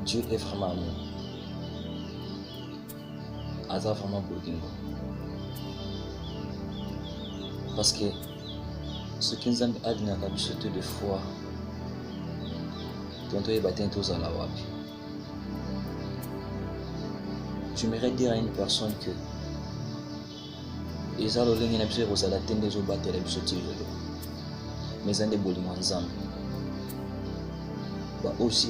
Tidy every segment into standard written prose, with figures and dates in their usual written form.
Dieu est vraiment amour. Aza vraiment bolingo. Parce que ce qui nous a dit de foi, j'aimerais dire à une personne que mais aussi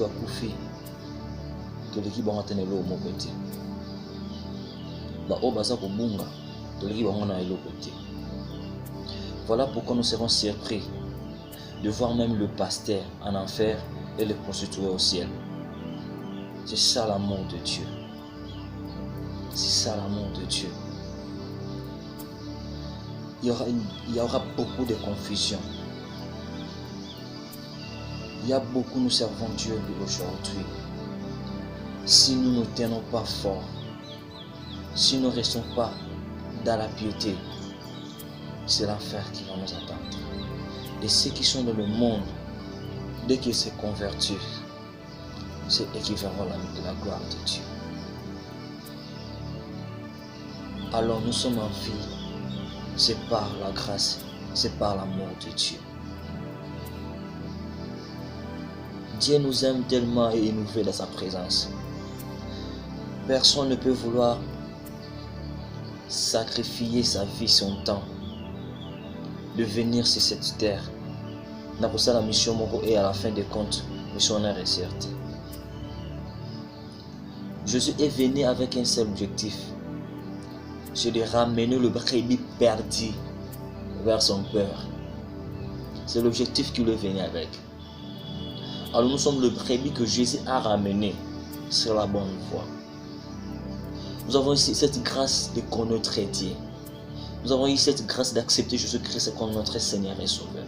voilà pourquoi nous serons surpris de voir même le pasteur en enfer et le prostitué au ciel. C'est ça l'amour de Dieu. C'est ça l'amour de Dieu. Il y aura beaucoup de confusion. Il y a beaucoup, nous servons Dieu aujourd'hui. Si nous ne tenons pas fort, si nous ne restons pas dans la piété, c'est l'enfer qui va nous attendre. Et ceux qui sont dans le monde, dès qu'ils se convertissent, c'est eux qui verront la gloire de Dieu. Alors nous sommes en vie, c'est par la grâce, c'est par l'amour de Dieu. Dieu nous aime tellement et il nous fait dans sa présence. Personne ne peut vouloir sacrifier sa vie, son temps, de venir sur cette terre. N'a pour ça la mission et à la fin des comptes, mission est certain. Jésus est venu avec un seul objectif, c'est de ramener le brebis perdu vers son Père. C'est l'objectif qu'il est venu avec. Alors nous sommes le brebis que Jésus a ramené sur la bonne voie. Nous avons ici cette grâce de connaître Dieu. Nous avons eu cette grâce d'accepter Jésus-Christ comme notre Seigneur et Sauveur.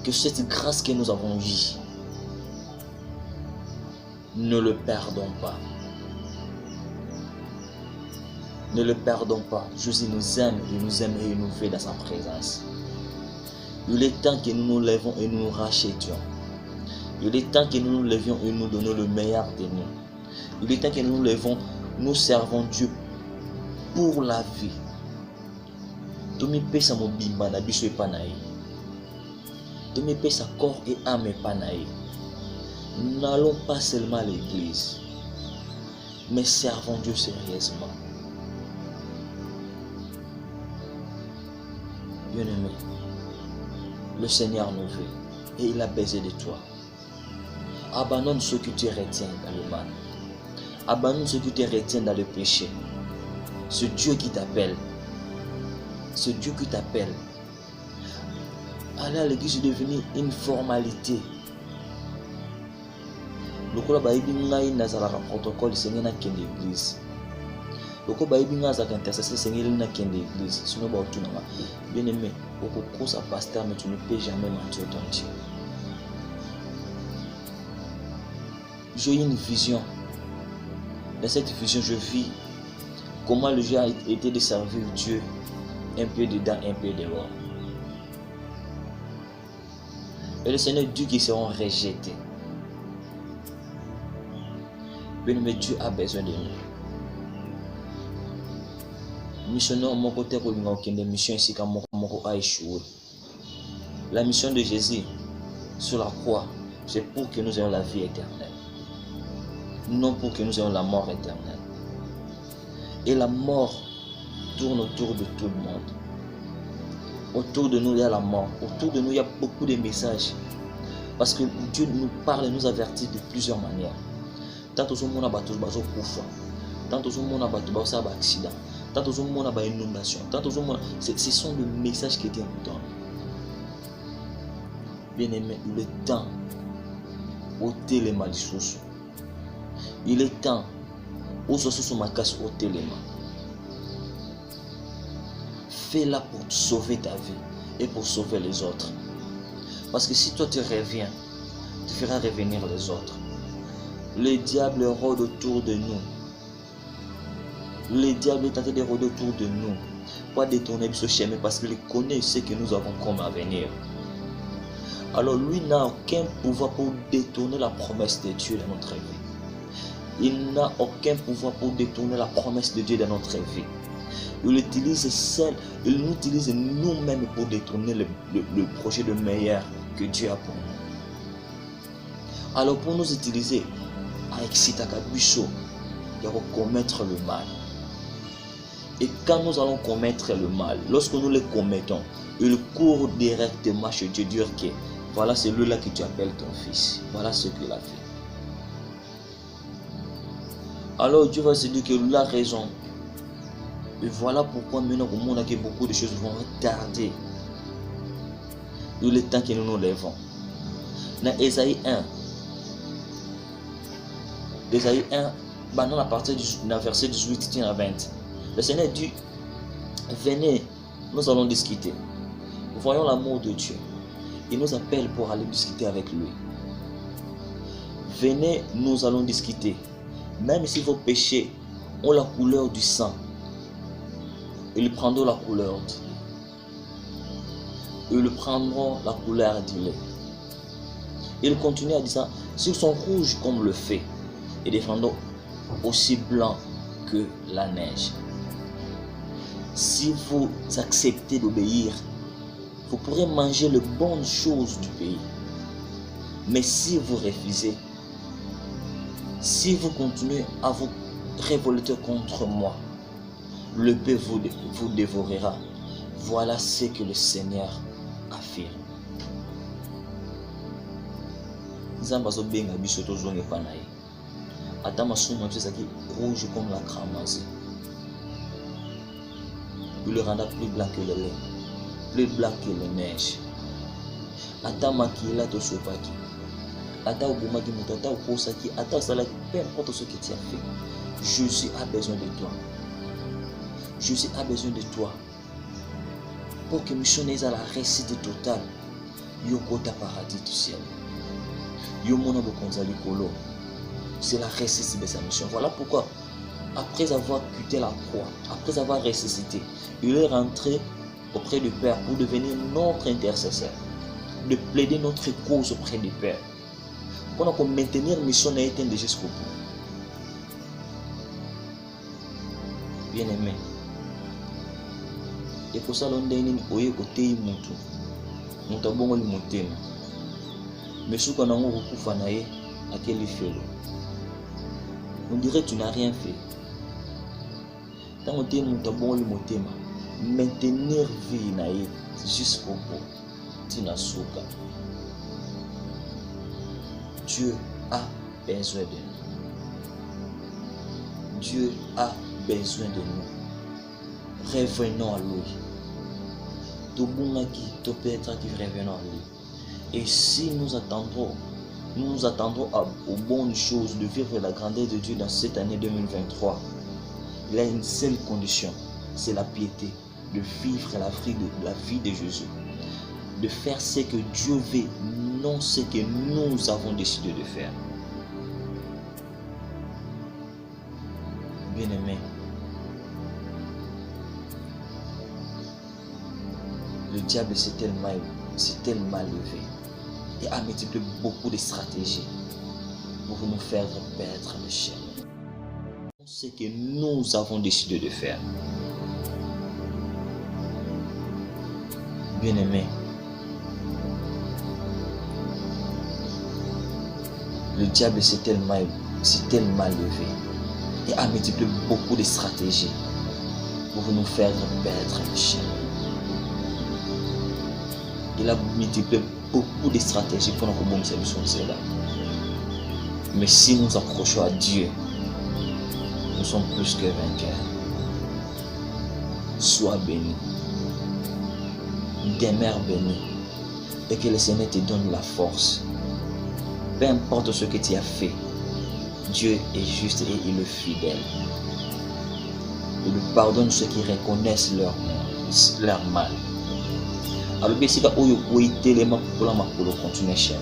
Que cette grâce que nous avons eue, ne le perdons pas. Ne le perdons pas. Jésus nous aime et il nous fait dans sa présence. Il est temps que nous nous lèvons et nous nous rachetions. Il est temps que nous nous levions et nous donnons le meilleur de nous. Il est temps que nous nous levons, nous servons Dieu pour la vie. Tomi pesa mobimba na biso epanaye. Tomi pesa corps et âme epanaye. Nous n'allons pas seulement à l'église, mais servons Dieu sérieusement. Bien-aimé, le Seigneur nous veut et il a besoin de toi. Abandonne ce que tu retiens dans le mal. Abandonne ce que tu retiens dans le péché. Ce Dieu qui t'appelle. Ce Dieu qui t'appelle. Aller à l'église est devenu une formalité. Le kola baïbi ngai nazala protocole c'est na kende l'église. Le kola baïbi ngai zaka intercesseur c'est na kende l'église. Sinon ba otunanga. Bien aimé, au cours à pasteur mais tu ne peux jamais mentir ton Dieu. J'ai une vision. Dans cette vision, je vis comment le jeu a été de servir Dieu un peu dedans, un peu dehors. Et le Seigneur dit qu'ils seront rejetés. Mais Dieu a besoin de nous. Missionnaire, mon côté, pour une mission ici, quand mon a échoué. La mission de Jésus sur la croix, c'est pour que nous ayons la vie éternelle. Non pour que nous ayons la mort éternelle. Et la mort tourne autour de tout le monde. Autour de nous, il y a la mort. Autour de nous, il y a beaucoup de messages. Parce que Dieu nous parle et nous avertit de plusieurs manières. Tant au monde, tant au monde, accident. Tant au monde, inondation. Tant au monde, ce sont les messages qui étaient importants. Bien aimé, il est temps ôter les malicieux. Il est temps où ce sont ma casse au téléma. Fais-la pour sauver ta vie et pour sauver les autres. Parce que si toi tu reviens, tu feras revenir les autres. Le diable rôde autour de nous. Le diable est tenté de rôder autour de nous. Pas détourner ce chemin parce qu'il connaît ce que nous avons comme avenir. alors lui n'a aucun pouvoir pour détourner la promesse de Dieu dans notre vie. Il n'a aucun pouvoir pour détourner la promesse de Dieu dans notre vie. Il nous utilise nous-mêmes pour détourner le projet de meilleur que Dieu a pour nous. Alors pour nous utiliser, avec Sitakabuso, il faut commettre le mal. Et quand nous allons commettre le mal, lorsque nous le commettons, il court directement chez Dieu, dire que voilà celui-là que tu appelles ton fils. Voilà ce qu'il a fait. Alors Dieu va se dire qu'il a raison. Et voilà pourquoi maintenant au monde que beaucoup de choses vont retarder le temps que nous nous lèvons. Dans Ésaïe 1, dans la partie du verset 18 à 20, le Seigneur dit, venez, nous allons discuter. Voyons l'amour de Dieu. Il nous appelle pour aller discuter avec lui. Venez, nous allons discuter. Même si vos péchés ont la couleur du sang, ils prendront la couleur du lait. Ils prendront la couleur du lait. Il continue à dire ça, s'ils sont rouges comme le feu, et deviendront aussi blancs que la neige. Si vous acceptez d'obéir, vous pourrez manger les bonnes choses du pays. Mais si vous refusez, si vous continuez à vous révolter contre moi, le paix vous dévorera. Voilà ce que le Seigneur affirme. Rouge comme la cramoisi. Il le rendra plus blanc que le lait, plus blanc que la neige. Ata makila to sopaki. Ata obumaki mutata okosaki, ata salaki, peu importe ce que tu as fait. Jésus a besoin de toi. Jésus a besoin de toi. Pour que missionnaire à la réussite totale, yokota paradis du ciel. Yomona bokonzali kolo. C'est la réussite de sa mission. Voilà pourquoi, après avoir quitté la croix, après avoir ressuscité, il est rentré auprès du Père pour devenir notre intercesseur, de plaider notre cause auprès du Père. Pour nous maintenir la mission éteinte jusqu'au bout. Bien aimé. Et pour ça, l'on dit oye côté mutu, mutu bongo li motema. Mais ce qu'on a beaucoup fanaye à quel effet. On dirait que tu n'as rien fait. Tant que tu es bon, maintenir vie jusqu'au bout. Tu n'as pas. Dieu a besoin de nous. Dieu a besoin de nous. Revenons à lui. Tout bon qui te peut-être qui revenons à lui. Et si nous attendons aux bonnes choses de vivre la grandeur de Dieu dans cette année 2023, il y a une seule condition, c'est la piété, de vivre la vie de Jésus, de faire ce que Dieu veut, non ce que nous avons décidé de faire. Bien-aimé, le diable s'est tellement levé et a multiplié beaucoup de stratégies pour nous faire perdre le chemin. Ce que nous avons décidé de faire. Bien-aimé, le diable s'est tellement levé et a multiplié beaucoup de stratégies pour nous faire perdre le chemin. Il a multiplié beaucoup de stratégies pour nous combattre cela. Mais si nous accrochons à Dieu, nous sommes plus que vainqueurs. Sois béni. Demeure béni. Et que le Seigneur te donne la force. Peu importe ce que tu as fait, Dieu est juste et il est fidèle. Il pardonne ceux qui reconnaissent leur mal. Alors, si tu as continuer chez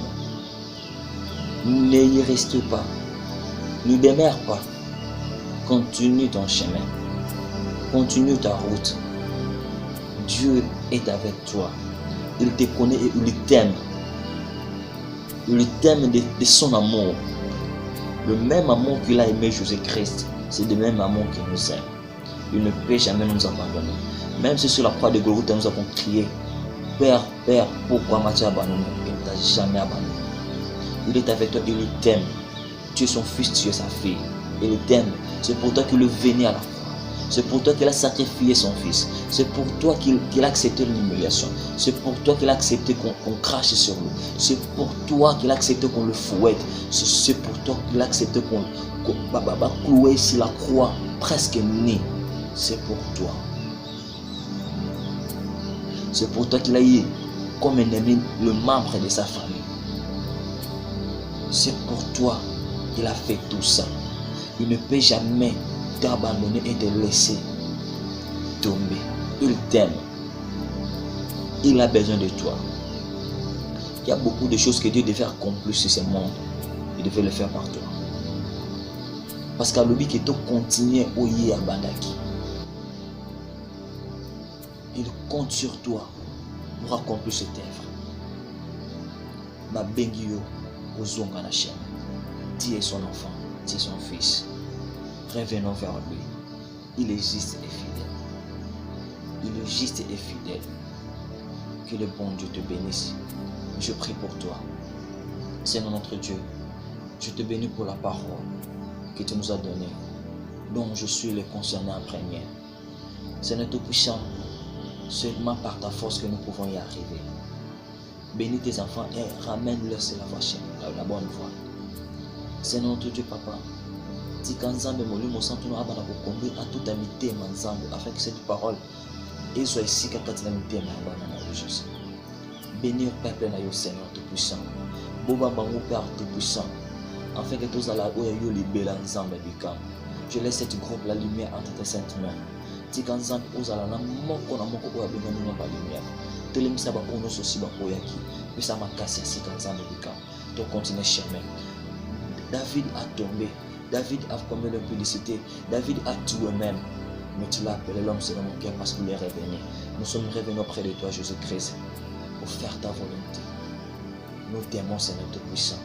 nous. Ne y reste pas. Ne demeure pas. Continue ton chemin. Continue ta route. Dieu est avec toi. Il te connaît et il t'aime. Il t'aime de son amour. Le même amour qu'il a aimé Jésus-Christ, c'est le même amour qu'il nous aime. Il ne peut jamais nous abandonner. Même si sur la croix de Golgotha nous avons crié, Père, Père, pourquoi m'as-tu abandonné? Il ne t'a jamais abandonné. Il est avec toi, il t'aime. Tu es son fils, tu es sa fille. Il t'aime. C'est pour toi qu'il est venu à la croix. C'est pour toi qu'il a sacrifié son fils. C'est pour toi qu'il a accepté l'humiliation. C'est pour toi qu'il a accepté qu'on crache sur lui. C'est pour toi qu'il a accepté qu'on le fouette. C'est pour toi qu'il a accepté qu'on clouer sur la croix, presque né. C'est pour toi. C'est pour toi qu'il a eu comme ennemi le membre de sa famille. C'est pour toi qu'il a fait tout ça. Il ne peut jamais t'abandonner et te laisser tomber. Il t'aime. Il a besoin de toi. Il y a beaucoup de choses que Dieu devait accomplir sur ce monde. Il devait le faire par toi. Parce qu'à l'objet que tu continues au y abandaki. Il compte sur toi pour accomplir cette œuvre. Ma bengio au zonga na chaîne. Tu es son enfant, tu es son fils. Revenons vers lui. Il est juste et fidèle. Il est juste et fidèle. Que le bon Dieu te bénisse. Je prie pour toi. Seigneur notre Dieu, je te bénis pour la parole que tu nous as donnée, dont je suis le concerné en premier. Seigneur Tout-Puissant, seulement par ta force que nous pouvons y arriver. Bénis tes enfants et ramène-leur sur la voie chère, la bonne voie. Seigneur notre Dieu, Papa, tika nzambe molimo santu no abana kokombe à toute amitié manzambe afin que cette parole soit ici kati na mitema ya bana na Jésus. Bénis le peuple na yo Seigneur Tout-Puissant. Boba bango Père Tout-Puissant afin que tous ala oyo yo libela nzambe bikam. Je laisse cette groupe la lumière entre tes saintes mains. Tika nzambe ozala na moko oyo abengani na ba lumière. Telemisa ba ono sosi ba oyaki. Pesa makasi ya sika nzambe bikam. To continuer chemin. David a tombé. David a commis l'impudicité. David a tué même. Mais tu l'as appelé l'homme selon mon cœur parce qu'il est revenu. Nous sommes revenus auprès de toi, Jésus-Christ, pour faire ta volonté. Nous t'aimons, Seigneur Tout-Puissant.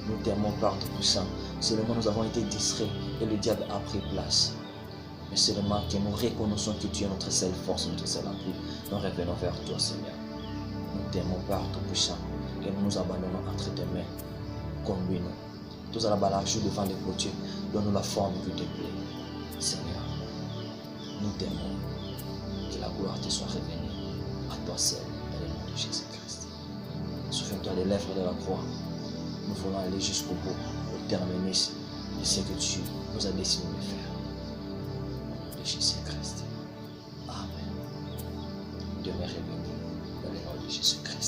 Nous t'aimons, Père Tout-Puissant. Seulement nous avons été distraits et le diable a pris place. Mais seulement que nous reconnaissons que tu es notre seule force, notre seul appui. Nous revenons vers toi, Seigneur. Nous t'aimons, Père Tout-Puissant. Et nous nous abandonnons entre tes mains. Conduis-nous. Tous à la balage devant les potiers, donne-nous la forme qui te plaît. Seigneur, nous t'aimons. Que la gloire te soit revenue à toi seul, dans le nom de Jésus-Christ. Souviens-toi des lèvres de la croix. Nous voulons aller jusqu'au bout, au terminus de ce que tu nous as décidé de faire. Au nom de Jésus-Christ. Amen. Demeure revenu dans le nom de Jésus-Christ.